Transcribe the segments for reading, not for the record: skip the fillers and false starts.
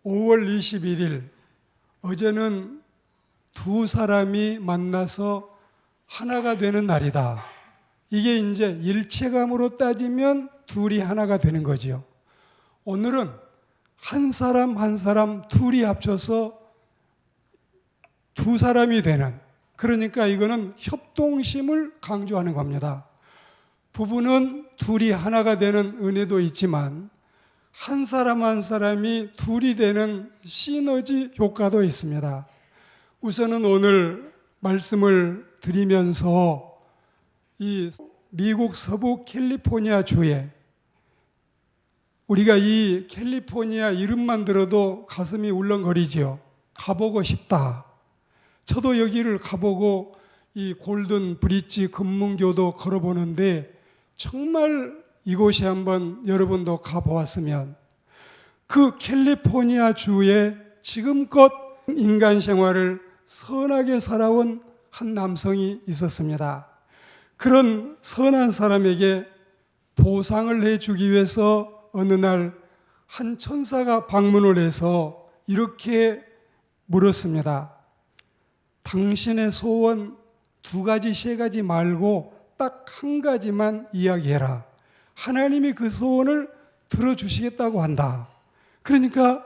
5월 21일, 어제는 두 사람이 만나서 하나가 되는 날이다. 이게 이제 일체감으로 따지면 둘이 하나가 되는 거지요. 오늘은 한 사람 한 사람 둘이 합쳐서 두 사람이 되는, 그러니까 이거는 협동심을 강조하는 겁니다. 부부는 둘이 하나가 되는 은혜도 있지만 한 사람 한 사람이 둘이 되는 시너지 효과도 있습니다. 우선은 오늘 말씀을 드리면서 이 미국 서부 캘리포니아 주에, 우리가 이 캘리포니아 이름만 들어도 가슴이 울렁거리지요. 가보고 싶다. 저도 여기를 가보고 이 골든 브릿지 금문교도 걸어보는데 정말 이곳에 한번 여러분도 가보았으면, 그 캘리포니아 주에 지금껏 인간 생활을 선하게 살아온 한 남성이 있었습니다. 그런 선한 사람에게 보상을 해주기 위해서 어느 날 한 천사가 방문을 해서 이렇게 물었습니다. 당신의 소원 두 가지, 세 가지 말고 딱 한 가지만 이야기해라. 하나님이 그 소원을 들어주시겠다고 한다. 그러니까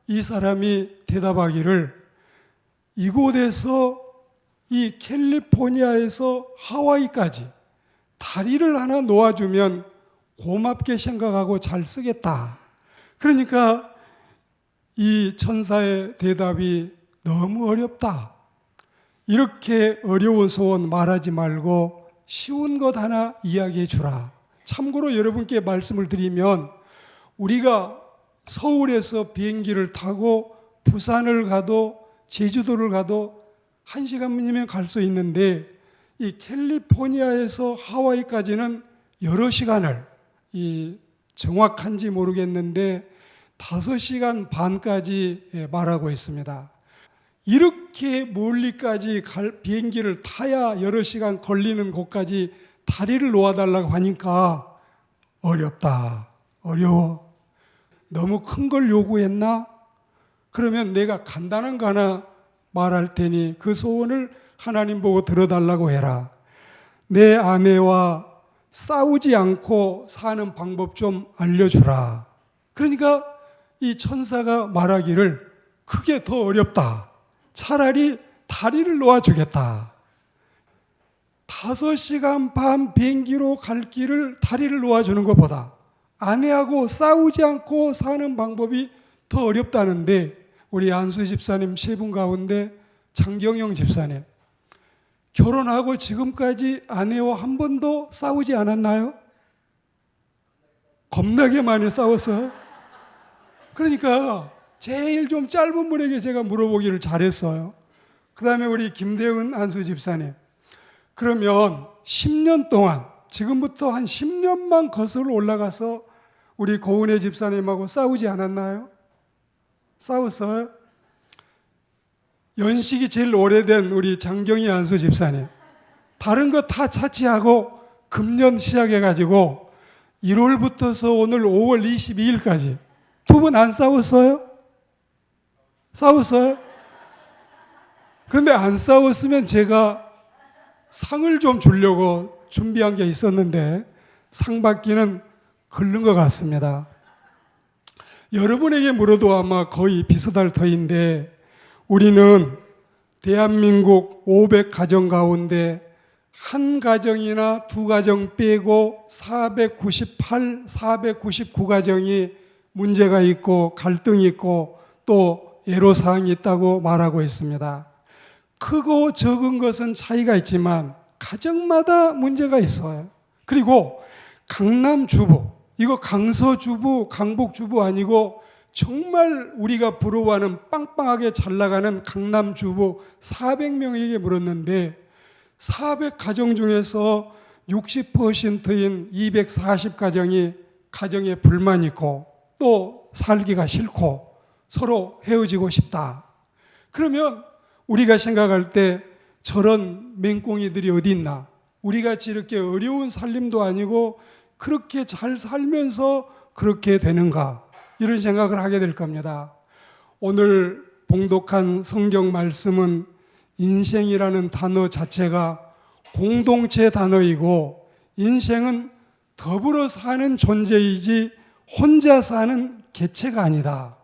이 사람이 대답하기를, 이곳에서 이 캘리포니아에서 하와이까지 다리를 하나 놓아주면 고맙게 생각하고 잘 쓰겠다. 그러니까 이 천사의 대답이 너무 어렵다. 이렇게 어려운 소원 말하지 말고 쉬운 것 하나 이야기해 주라. 참고로 여러분께 말씀을 드리면, 우리가 서울에서 비행기를 타고 부산을 가도 제주도를 가도 1시간이면 갈 수 있는데, 이 캘리포니아에서 하와이까지는 여러 시간을, 정확한지 모르겠는데 5시간 반까지 말하고 있습니다. 이렇게 멀리까지 비행기를 타야 여러 시간 걸리는 곳까지 다리를 놓아달라고 하니까 어렵다. 어려워. 너무 큰 걸 요구했나? 그러면 내가 간단한 거 하나 말할 테니 그 소원을 하나님 보고 들어달라고 해라. 내 아내와 싸우지 않고 사는 방법 좀 알려주라. 그러니까 이 천사가 말하기를, 그게 더 어렵다. 차라리 다리를 놓아주겠다. 5시간 반 비행기로 갈 길을 다리를 놓아주는 것보다 아내하고 싸우지 않고 사는 방법이 더 어렵다는데, 우리 안수 집사님 세 분 가운데 장경영 집사님, 결혼하고 지금까지 아내와 한 번도 싸우지 않았나요? 겁나게 많이 싸웠어요. 그러니까 제일 좀 짧은 분에게 제가 물어보기를 잘했어요. 그 다음에 우리 김대은 안수 집사님, 그러면 10년 동안, 지금부터 한 10년만 거슬러 올라가서 우리 고은혜 집사님하고 싸우지 않았나요? 싸웠어요? 연식이 제일 오래된 우리 장경희 안수 집사님, 다른 거 다 차치하고 금년 시작해가지고 1월부터서 오늘 5월 22일까지 두 분 안 싸웠어요? 싸웠어요? 그런데 안 싸웠으면 제가 상을 좀 주려고 준비한 게 있었는데 상 받기는 글른 것 같습니다. 여러분에게 물어도 아마 거의 비슷할 터인데, 우리는 대한민국 500가정 가운데 한 가정이나 두 가정 빼고 498, 499가정이 문제가 있고 갈등이 있고 또 애로사항이 있다고 말하고 있습니다. 크고 적은 것은 차이가 있지만 가정마다 문제가 있어요. 그리고 강남주부, 이거 강서주부, 강북주부 아니고 정말 우리가 부러워하는 빵빵하게 잘 나가는 강남주부 400명에게 물었는데, 400가정 중에서 60%인 240가정이 가정에 불만이 있고 또 살기가 싫고 서로 헤어지고 싶다. 그러면 우리가 생각할 때 저런 맹꽁이들이 어디 있나? 우리같이 이렇게 어려운 살림도 아니고 그렇게 잘 살면서 그렇게 되는가? 이런 생각을 하게 될 겁니다. 오늘 봉독한 성경 말씀은 인생이라는 단어 자체가 공동체 단어이고, 인생은 더불어 사는 존재이지 혼자 사는 개체가 아니다.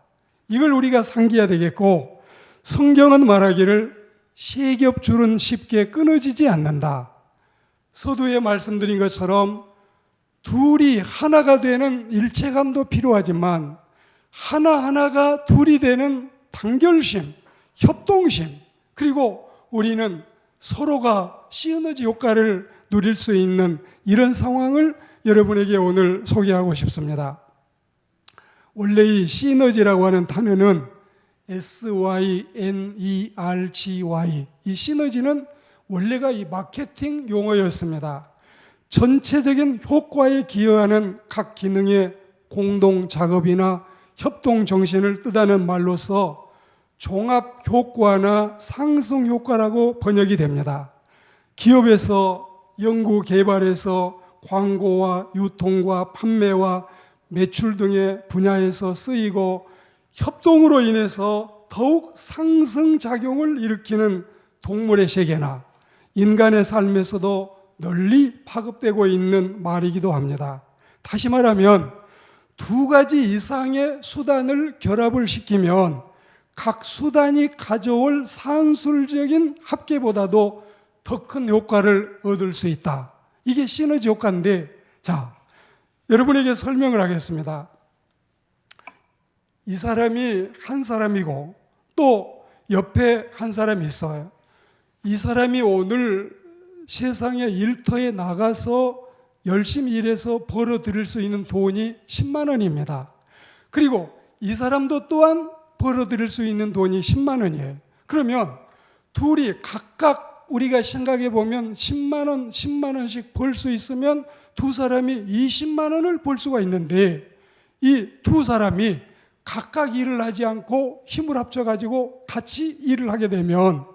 이걸 우리가 상기해야 되겠고, 성경은 말하기를 세겹줄은 쉽게 끊어지지 않는다. 서두에 말씀드린 것처럼 둘이 하나가 되는 일체감도 필요하지만 하나하나가 둘이 되는 단결심, 협동심, 그리고 우리는 서로가 시너지 효과를 누릴 수 있는 이런 상황을 여러분에게 오늘 소개하고 싶습니다. 원래 이 시너지라고 하는 단어는 SYNERGY, 이 시너지는 원래가 이 마케팅 용어였습니다. 전체적인 효과에 기여하는 각 기능의 공동 작업이나 협동 정신을 뜻하는 말로서 종합 효과나 상승 효과라고 번역이 됩니다. 기업에서 연구 개발에서 광고와 유통과 판매와 매출 등의 분야에서 쓰이고 협동으로 인해서 더욱 상승작용을 일으키는 동물의 세계나 인간의 삶에서도 널리 파급되고 있는 말이기도 합니다. 다시 말하면 두 가지 이상의 수단을 결합을 시키면 각 수단이 가져올 산술적인 합계보다도 더 큰 효과를 얻을 수 있다. 이게 시너지 효과인데, 자, 여러분에게 설명을 하겠습니다. 이 사람이 한 사람이고 또 옆에 한 사람이 있어요. 이 사람이 오늘 세상의 일터에 나가서 열심히 일해서 벌어들일 수 있는 돈이 10만 원입니다. 그리고 이 사람도 또한 벌어들일 수 있는 돈이 10만 원이에요. 그러면 둘이 각각 우리가 생각해 보면 10만 원, 10만 원씩 벌 수 있으면 두 사람이 20만 원을 벌 수가 있는데, 이 두 사람이 각각 일을 하지 않고 힘을 합쳐가지고 같이 일을 하게 되면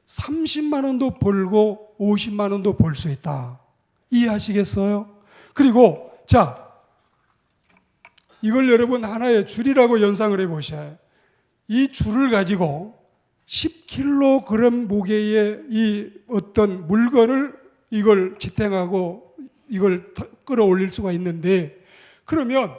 30만 원도 벌고 50만 원도 벌 수 있다. 이해하시겠어요? 그리고 자, 이걸 여러분 하나의 줄이라고 연상을 해보셔요. 이 줄을 가지고 10kg 무게의 이 어떤 물건을 이걸 지탱하고 이걸 끌어올릴 수가 있는데, 그러면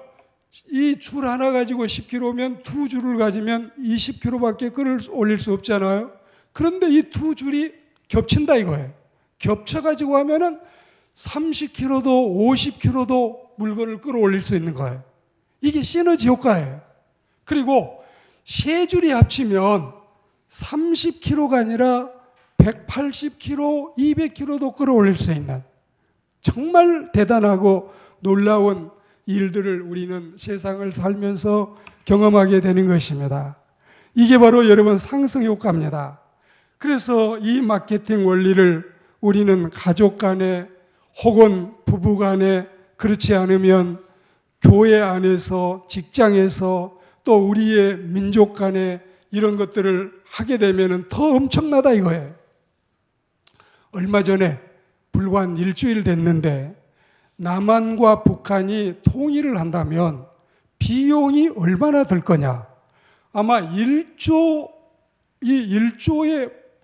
이 줄 하나 가지고 10kg면 두 줄을 가지면 20kg밖에 끌어올릴 수 없잖아요. 그런데 이 두 줄이 겹친다 이거예요. 겹쳐가지고 하면은 30kg도 50kg도 물건을 끌어올릴 수 있는 거예요. 이게 시너지 효과예요. 그리고 세 줄이 합치면 30kg가 아니라 180kg, 200kg도 끌어올릴 수 있는 정말 대단하고 놀라운 일들을 우리는 세상을 살면서 경험하게 되는 것입니다. 이게 바로 여러분 상승 효과입니다. 그래서 이 마케팅 원리를 우리는 가족 간에 혹은 부부 간에, 그렇지 않으면 교회 안에서, 직장에서, 또 우리의 민족 간에 이런 것들을 하게 되면 더 엄청나다 이거예요. 얼마 전에 불과 한 일주일 됐는데 남한과 북한이 통일을 한다면 비용이 얼마나 들 거냐? 아마 1조의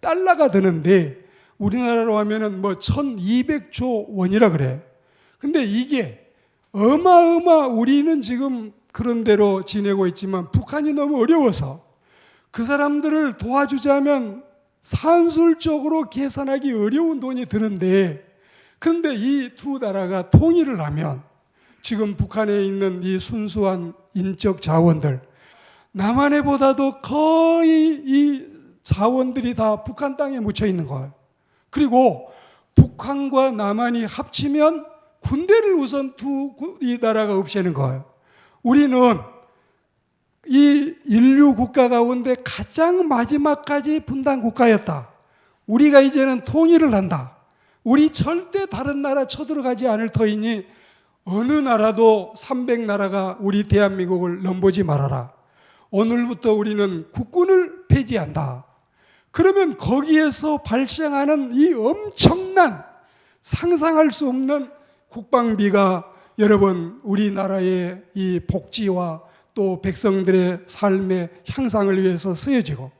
달러가 드는데 우리나라로 하면은 뭐 1200조 원이라 그래. 근데 이게 우리는 지금 그런 대로 지내고 있지만 북한이 너무 어려워서 그 사람들을 도와주자면 산술적으로 계산하기 어려운 돈이 드는데, 그런데 이 두 나라가 통일을 하면 지금 북한에 있는 이 순수한 인적 자원들, 남한에보다도 거의 이 자원들이 다 북한 땅에 묻혀 있는 거예요. 그리고 북한과 남한이 합치면 군대를 우선 이 나라가 없애는 거예요. 우리는 이 인류 국가 가운데 가장 마지막까지 분단 국가였다. 우리가 이제는 통일을 한다. 우리 절대 다른 나라 쳐들어가지 않을 터이니 어느 나라도 300나라가 우리 대한민국을 넘보지 말아라. 오늘부터 우리는 국군을 폐지한다. 그러면 거기에서 발생하는 이 엄청난 상상할 수 없는 국방비가 여러분 우리나라의 이 복지와 또 백성들의 삶의 향상을 위해서 쓰여지고,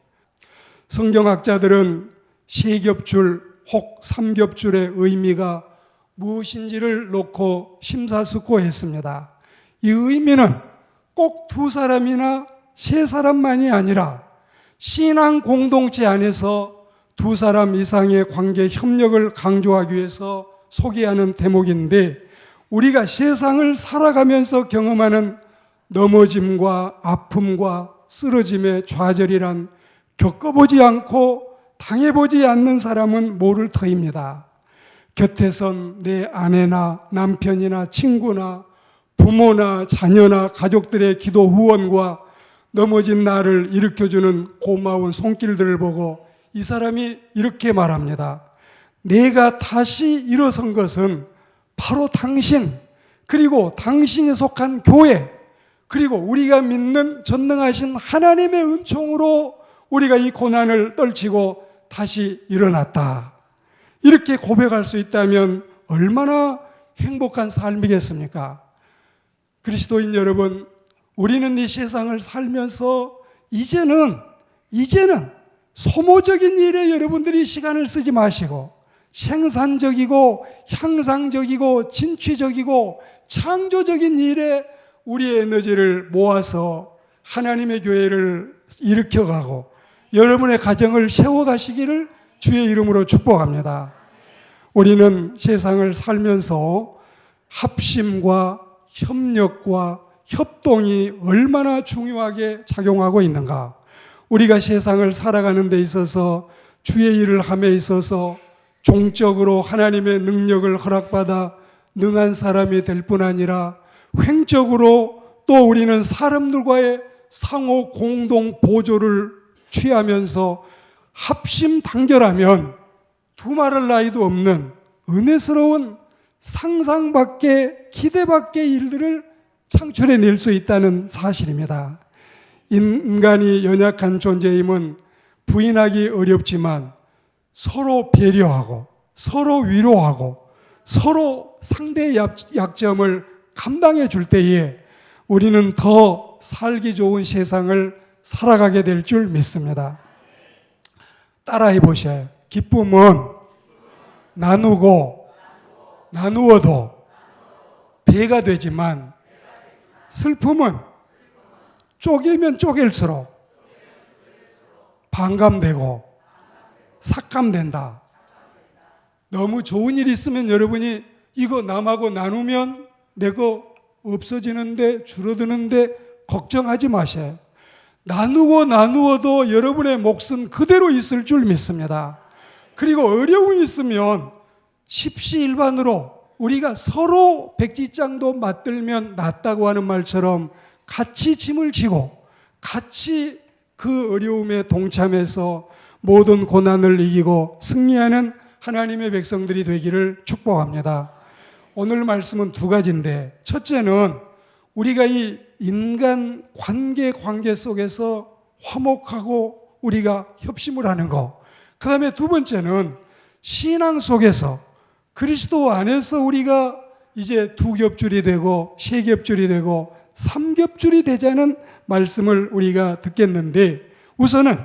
성경학자들은 세 겹줄 혹 3겹줄의 의미가 무엇인지를 놓고 심사숙고했습니다. 이 의미는 꼭 두 사람이나 세 사람만이 아니라 신앙 공동체 안에서 두 사람 이상의 관계 협력을 강조하기 위해서 소개하는 대목인데, 우리가 세상을 살아가면서 경험하는 넘어짐과 아픔과 쓰러짐의 좌절이란 겪어보지 않고 당해보지 않는 사람은 모를 터입니다. 곁에선 내 아내나 남편이나 친구나 부모나 자녀나 가족들의 기도 후원과 넘어진 나를 일으켜주는 고마운 손길들을 보고 이 사람이 이렇게 말합니다. 내가 다시 일어선 것은 바로 당신, 그리고 당신이 속한 교회, 그리고 우리가 믿는 전능하신 하나님의 은총으로 우리가 이 고난을 떨치고 다시 일어났다. 이렇게 고백할 수 있다면 얼마나 행복한 삶이겠습니까? 그리스도인 여러분, 우리는 이 세상을 살면서 이제는 소모적인 일에 여러분들이 시간을 쓰지 마시고 생산적이고 향상적이고 진취적이고 창조적인 일에 우리의 에너지를 모아서 하나님의 교회를 일으켜가고 여러분의 가정을 세워가시기를 주의 이름으로 축복합니다. 우리는 세상을 살면서 합심과 협력과 협동이 얼마나 중요하게 작용하고 있는가. 우리가 세상을 살아가는 데 있어서 주의 일을 함에 있어서 종적으로 하나님의 능력을 허락받아 능한 사람이 될 뿐 아니라 횡적으로 또 우리는 사람들과의 상호 공동 보조를 취하면서 합심 단결하면 두말할 나위도 없는 은혜스러운 상상 밖의 기대 밖의 일들을 창출해낼 수 있다는 사실입니다. 인간이 연약한 존재임은 부인하기 어렵지만 서로 배려하고 서로 위로하고 서로 상대의 약점을 감당해 줄 때에 우리는 더 살기 좋은 세상을 살아가게 될 줄 믿습니다. 따라해 보셔요. 기쁨은 나누고 나누어도 배가 되지만 슬픔은 쪼개면 쪼갤수록 반감되고 삭감된다. 너무 좋은 일이 있으면 여러분이 이거 남하고 나누면 내가 없어지는데 줄어드는데 걱정하지 마세요. 나누고 나누어도 여러분의 몫은 그대로 있을 줄 믿습니다. 그리고 어려움이 있으면 십시일반으로 우리가 서로 백지장도 맞들면 낫다고 하는 말처럼 같이 짐을 지고 같이 그 어려움에 동참해서 모든 고난을 이기고 승리하는 하나님의 백성들이 되기를 축복합니다. 오늘 말씀은 두 가지인데, 첫째는 우리가 이 인간 관계 속에서 화목하고 우리가 협심을 하는 것. 그 다음에 두 번째는 신앙 속에서 그리스도 안에서 우리가 이제 두 겹줄이 되고 세 겹줄이 되고 3겹줄이 되자는 말씀을 우리가 듣겠는데, 우선은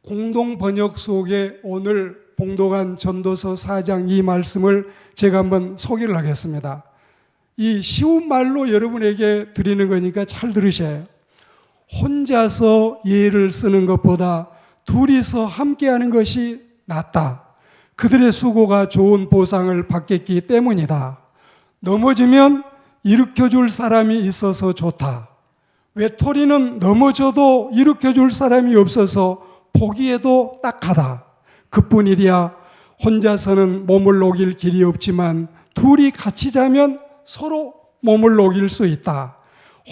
공동 번역 속에 오늘 봉독한 전도서 4장 이 말씀을 제가 한번 소개를 하겠습니다. 이 쉬운 말로 여러분에게 드리는 거니까 잘 들으셔요. 혼자서 예를 쓰는 것보다 둘이서 함께하는 것이 낫다. 그들의 수고가 좋은 보상을 받겠기 때문이다. 넘어지면 일으켜줄 사람이 있어서 좋다. 외톨이는 넘어져도 일으켜줄 사람이 없어서 보기에도 딱하다. 그뿐이랴 혼자서는 몸을 녹일 길이 없지만 둘이 같이 자면 서로 몸을 녹일 수 있다.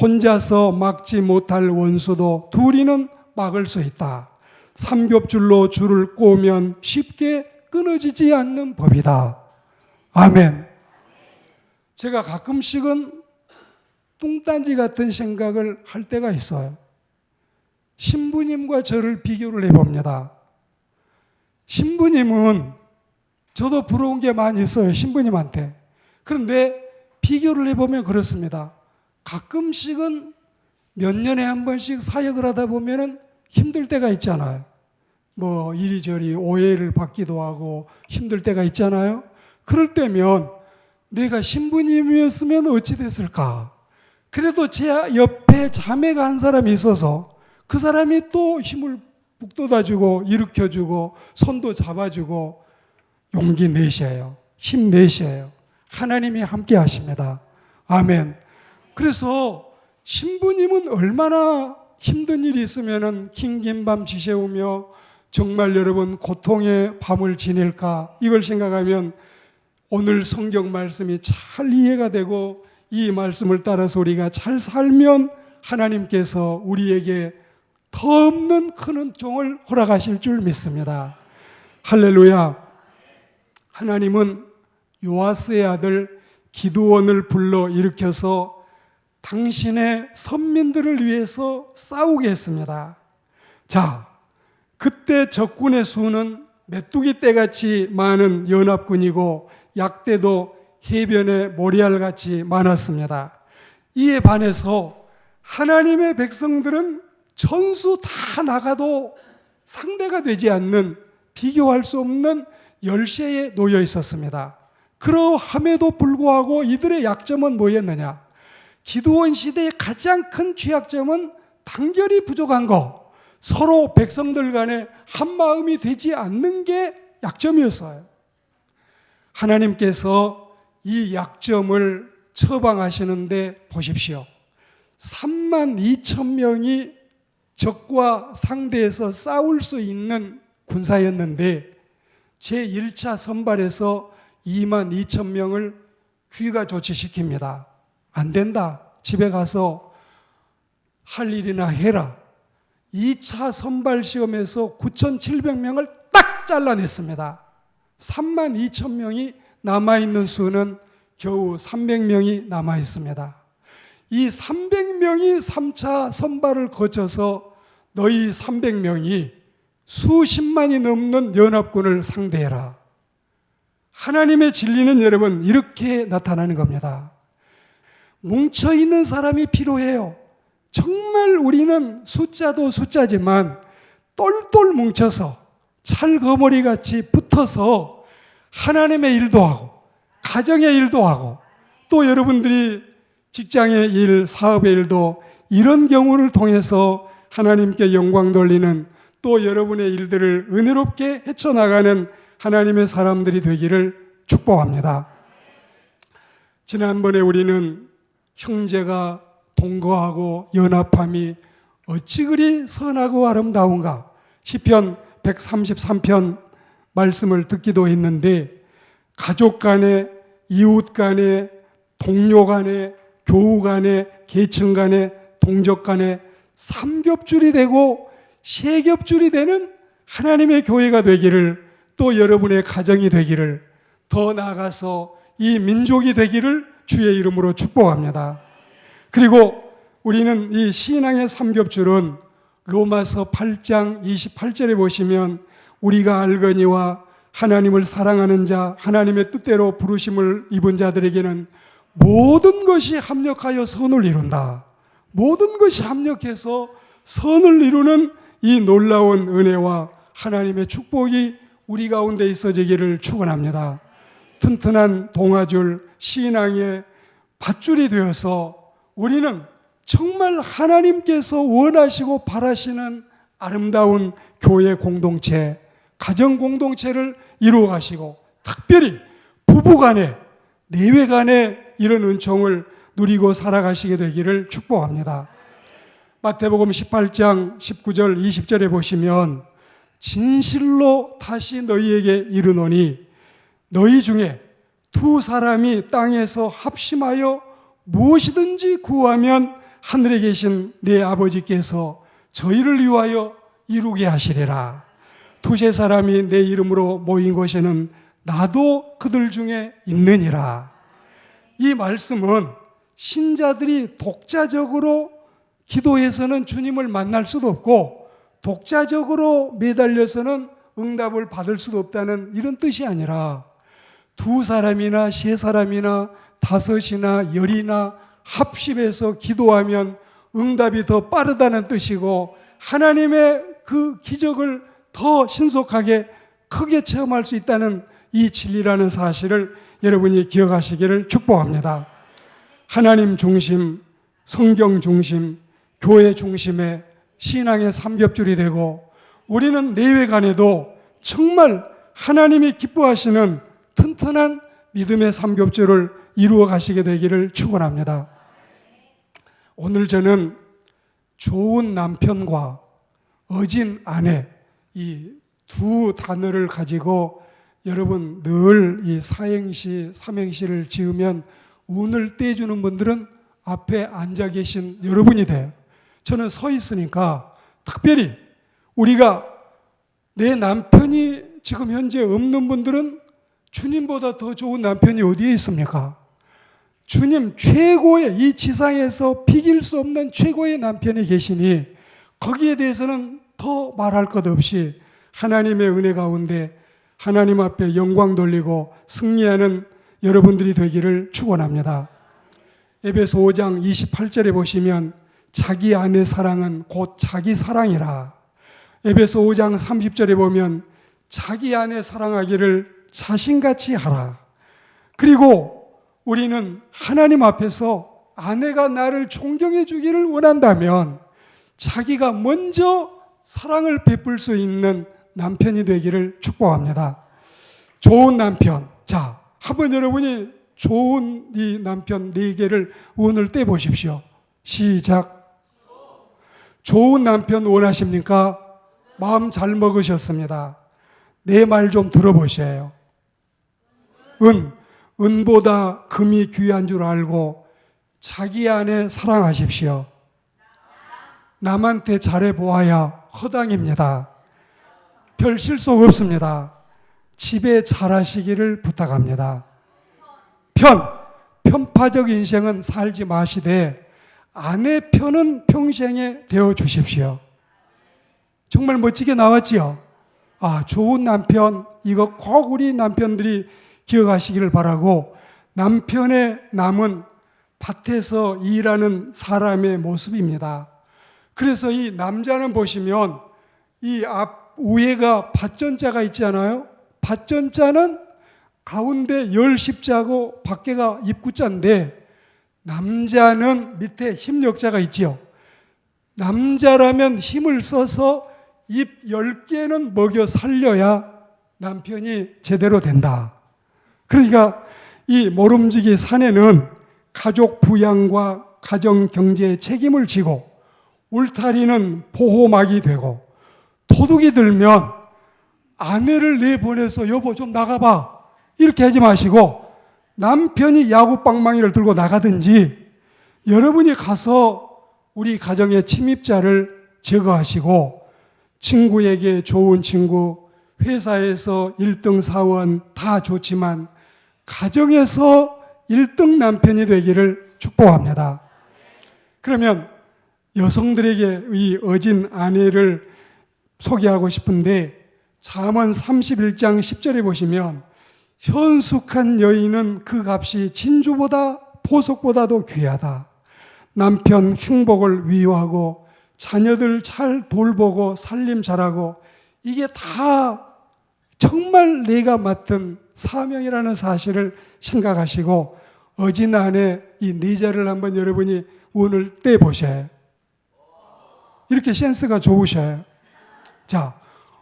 혼자서 막지 못할 원수도 둘이는 막을 수 있다. 삼겹줄로 줄을 꼬면 쉽게 끊어지지 않는 법이다. 아멘. 제가 가끔씩은 뚱딴지 같은 생각을 할 때가 있어요. 신부님과 저를 비교를 해봅니다. 신부님은 저도 부러운 게 많이 있어요. 신부님한테. 그런데 비교를 해보면 그렇습니다. 가끔씩은 몇 년에 한 번씩 사역을 하다 보면은 힘들 때가 있잖아요. 뭐 이리저리 오해를 받기도 하고 힘들 때가 있잖아요. 그럴 때면 내가 신부님이었으면 어찌 됐을까? 그래도 제 옆에 자매가 한 사람이 있어서 그 사람이 또 힘을 북돋아주고 일으켜주고 손도 잡아주고 용기 내셔요. 힘 내셔요. 하나님이 함께 하십니다. 아멘. 그래서 신부님은 얼마나 힘든 일이 있으면은 긴긴 밤 지새우며 정말 여러분 고통의 밤을 지낼까, 이걸 생각하면 오늘 성경 말씀이 잘 이해가 되고 이 말씀을 따라서 우리가 잘 살면 하나님께서 우리에게 더 없는 큰 은총을 허락하실 줄 믿습니다. 할렐루야. 하나님은 요아스의 아들 기드온을 불러 일으켜서 당신의 선민들을 위해서 싸우게 했습니다. 자, 그때 적군의 수는 메뚜기 떼같이 많은 연합군이고 약대도 해변의 모래알같이 많았습니다. 이에 반해서 하나님의 백성들은 전수 다 나가도 상대가 되지 않는, 비교할 수 없는 열세에 놓여 있었습니다. 그러함에도 불구하고 이들의 약점은 뭐였느냐? 기드온 시대의 가장 큰 취약점은 단결이 부족한 거, 서로 백성들 간에 한마음이 되지 않는 게 약점이었어요. 하나님께서 이 약점을 처방하시는데 보십시오. 32,000명이 적과 상대해서 싸울 수 있는 군사였는데 제1차 선발에서 22,000명을 귀가 조치시킵니다. 안 된다. 집에 가서 할 일이나 해라. 2차 선발 시험에서 9,700명을 딱 잘라냈습니다. 32,000명이 남아있는 수는 겨우 300명이 남아있습니다. 이 300명이 3차 선발을 거쳐서 너희 300명이 수십만이 넘는 연합군을 상대해라. 하나님의 진리는 여러분 이렇게 나타나는 겁니다. 뭉쳐있는 사람이 필요해요. 정말 우리는 숫자도 숫자지만 똘똘 뭉쳐서 찰거머리같이 붙어서 하나님의 일도 하고 가정의 일도 하고 또 여러분들이 직장의 일, 사업의 일도 이런 경우를 통해서 하나님께 영광 돌리는, 또 여러분의 일들을 은혜롭게 헤쳐나가는 하나님의 사람들이 되기를 축복합니다. 지난번에 우리는 형제가 동거하고 연합함이 어찌 그리 선하고 아름다운가 시편 133편 말씀을 듣기도 했는데, 가족 간에, 이웃 간에, 동료 간에, 교우 간에, 계층 간에, 동족 간에 삼겹줄이 되고 세겹줄이 되는 하나님의 교회가 되기를, 또 여러분의 가정이 되기를, 더 나아가서 이 민족이 되기를 주의 이름으로 축복합니다. 그리고 우리는 이 신앙의 삼겹줄은 로마서 8장 28절에 보시면 우리가 알거니와 하나님을 사랑하는 자, 하나님의 뜻대로 부르심을 입은 자들에게는 모든 것이 합력하여 선을 이룬다. 모든 것이 합력해서 선을 이루는 이 놀라운 은혜와 하나님의 축복이 우리 가운데 있어지기를 축원합니다. 튼튼한 동아줄 신앙의 밧줄이 되어서 우리는 정말 하나님께서 원하시고 바라시는 아름다운 교회 공동체, 가정 공동체를 이루어 가시고, 특별히 부부간에, 내외간에 이런 은총을 누리고 살아가시게 되기를 축복합니다. 마태복음 18장 19절 20절에 보시면 진실로 다시 너희에게 이르노니 너희 중에 두 사람이 땅에서 합심하여 무엇이든지 구하면 하늘에 계신 내 아버지께서 저희를 위하여 이루게 하시리라. 두세 사람이 내 이름으로 모인 곳에는 나도 그들 중에 있느니라. 이 말씀은 신자들이 독자적으로 기도해서는 주님을 만날 수도 없고 독자적으로 매달려서는 응답을 받을 수도 없다는 이런 뜻이 아니라 두 사람이나 세 사람이나 다섯이나 열이나 합심해서 기도하면 응답이 더 빠르다는 뜻이고 하나님의 그 기적을 더 신속하게 크게 체험할 수 있다는 이 진리라는 사실을 여러분이 기억하시기를 축복합니다. 하나님 중심, 성경 중심, 교회 중심의 신앙의 삼겹줄이 되고 우리는 내외간에도 정말 하나님이 기뻐하시는 튼튼한 믿음의 삼겹줄을 이루어 가시게 되기를 축원합니다. 오늘 저는 좋은 남편과 어진 아내 이 두 단어를 가지고 여러분 늘 이 사행시, 삼행시를 지으면 운을 떼주는 분들은 앞에 앉아 계신 여러분이 돼요. 저는 서 있으니까 특별히 우리가 내 남편이 지금 현재 없는 분들은 주님보다 더 좋은 남편이 어디에 있습니까? 주님 최고의 이 지상에서 비길 수 없는 최고의 남편이 계시니 거기에 대해서는 더 말할 것 없이 하나님의 은혜 가운데 하나님 앞에 영광 돌리고 승리하는 여러분들이 되기를 축원합니다. 에베소 5장 28절에 보시면 자기 아내 사랑은 곧 자기 사랑이라. 에베소 5장 30절에 보면 자기 아내 사랑하기를 자신같이 하라. 그리고 우리는 하나님 앞에서 아내가 나를 존경해 주기를 원한다면 자기가 먼저 사랑을 베풀 수 있는 남편이 되기를 축복합니다. 좋은 남편. 자, 한번 여러분이 좋은 이 남편 4개를 오늘 떼보십시오. 시작. 좋은 남편 원하십니까? 마음 잘 먹으셨습니다. 내 말 좀 들어보세요. 은보다 금이 귀한 줄 알고 자기 아내 사랑하십시오. 남한테 잘해보아야 허당입니다. 별 실속 없습니다. 집에 잘하시기를 부탁합니다. 편파적 인생은 살지 마시되 아내 편은 평생에 되어 주십시오. 정말 멋지게 나왔지요? 아, 좋은 남편, 이거 꼭 우리 남편들이 기억하시기를 바라고, 남편의 남은 밭에서 일하는 사람의 모습입니다. 그래서 이 남자는 보시면 이 위에가 밭전자가 있지 않아요? 밭전자는 가운데 10십자고 밖에가 입구자인데 남자는 밑에 힘력자가 있지요. 남자라면 힘을 써서 입 10개는 먹여 살려야 남편이 제대로 된다. 그러니까 이 모름지기 사내는 가족 부양과 가정 경제에 책임을 지고 울타리는 보호막이 되고 도둑이 들면 아내를 내보내서 여보 좀 나가봐 이렇게 하지 마시고 남편이 야구방망이를 들고 나가든지 여러분이 가서 우리 가정의 침입자를 제거하시고 친구에게 좋은 친구, 회사에서 1등 사원 다 좋지만 가정에서 1등 남편이 되기를 축복합니다. 그러면 여성들에게 이 어진 아내를 소개하고 싶은데 잠언 31장 10절에 보시면 현숙한 여인은 그 값이 진주보다 보석보다도 귀하다. 남편 행복을 위로하고 자녀들 잘 돌보고 살림 잘하고 이게 다 정말 내가 맡은 사명이라는 사실을 생각하시고 어진 아내 이 4자를 한번 여러분이 오늘 떼보셔요. 이렇게 센스가 좋으셔요. 자,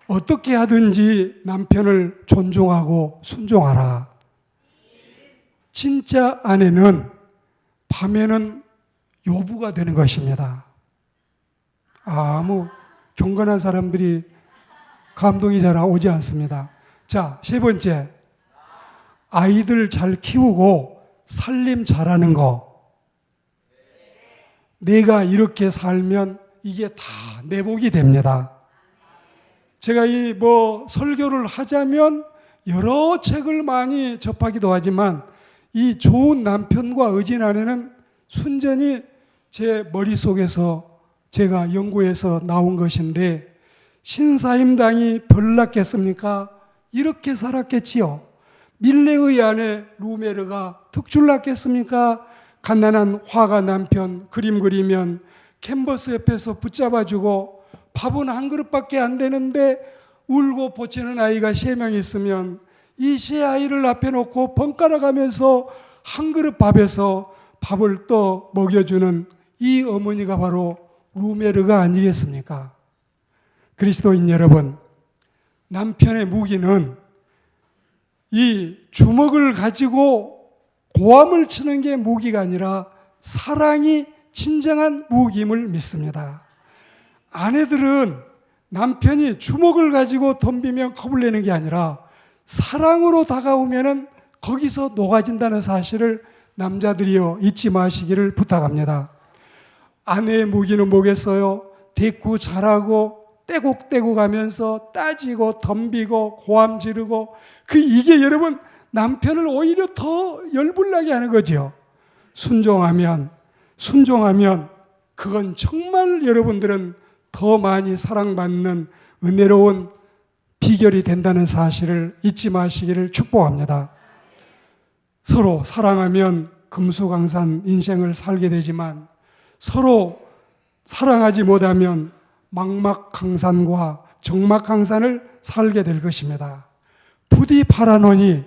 어떻게 하든지 남편을 존중하고 순종하라. 진짜 아내는 밤에는 요부가 되는 것입니다. 아무 경건한 사람들이 감동이 잘 오지 않습니다. 자, 3번째. 아이들 잘 키우고 살림 잘하는 거. 내가 이렇게 살면 이게 다 내 복이 됩니다. 제가 이 설교를 하자면 여러 책을 많이 접하기도 하지만 이 좋은 남편과 어진 아내는 순전히 제 머릿속에서 제가 연구해서 나온 것인데 신사임당이 별났겠습니까? 이렇게 살았겠지요. 밀레의 아내 루메르가 득줄 났겠습니까? 갓난한 화가 남편 그림 그리면 캔버스 옆에서 붙잡아주고 밥은 한 그릇밖에 안 되는데 울고 보채는 아이가 3명 있으면 이 세 아이를 앞에 놓고 번갈아 가면서 한 그릇 밥에서 밥을 떠 먹여주는 이 어머니가 바로 루메르가 아니겠습니까? 그리스도인 여러분, 남편의 무기는 이 주먹을 가지고 고함을 치는 게 무기가 아니라 사랑이 진정한 무기임을 믿습니다. 아내들은 남편이 주먹을 가지고 덤비면 겁을 내는 게 아니라 사랑으로 다가오면은 거기서 녹아진다는 사실을 남자들이여 잊지 마시기를 부탁합니다. 아내의 무기는 뭐겠어요? 대꾸 잘하고 떼곡떼고 가면서 따지고 덤비고 고함 지르고 이게 여러분 남편을 오히려 더 열불나게 하는 거죠. 순종하면 그건 정말 여러분들은 더 많이 사랑받는 은혜로운 비결이 된다는 사실을 잊지 마시기를 축복합니다. 서로 사랑하면 금수강산 인생을 살게 되지만 서로 사랑하지 못하면 망막강산과 정막강산을 살게 될 것입니다. 부디 바라노니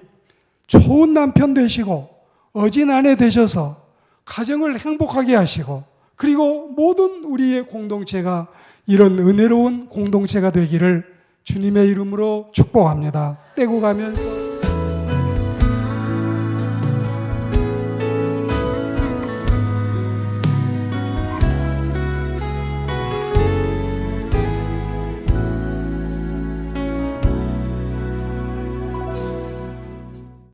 좋은 남편 되시고 어진 아내 되셔서 가정을 행복하게 하시고 그리고 모든 우리의 공동체가 이런 은혜로운 공동체가 되기를 주님의 이름으로 축복합니다. 떼고 가면서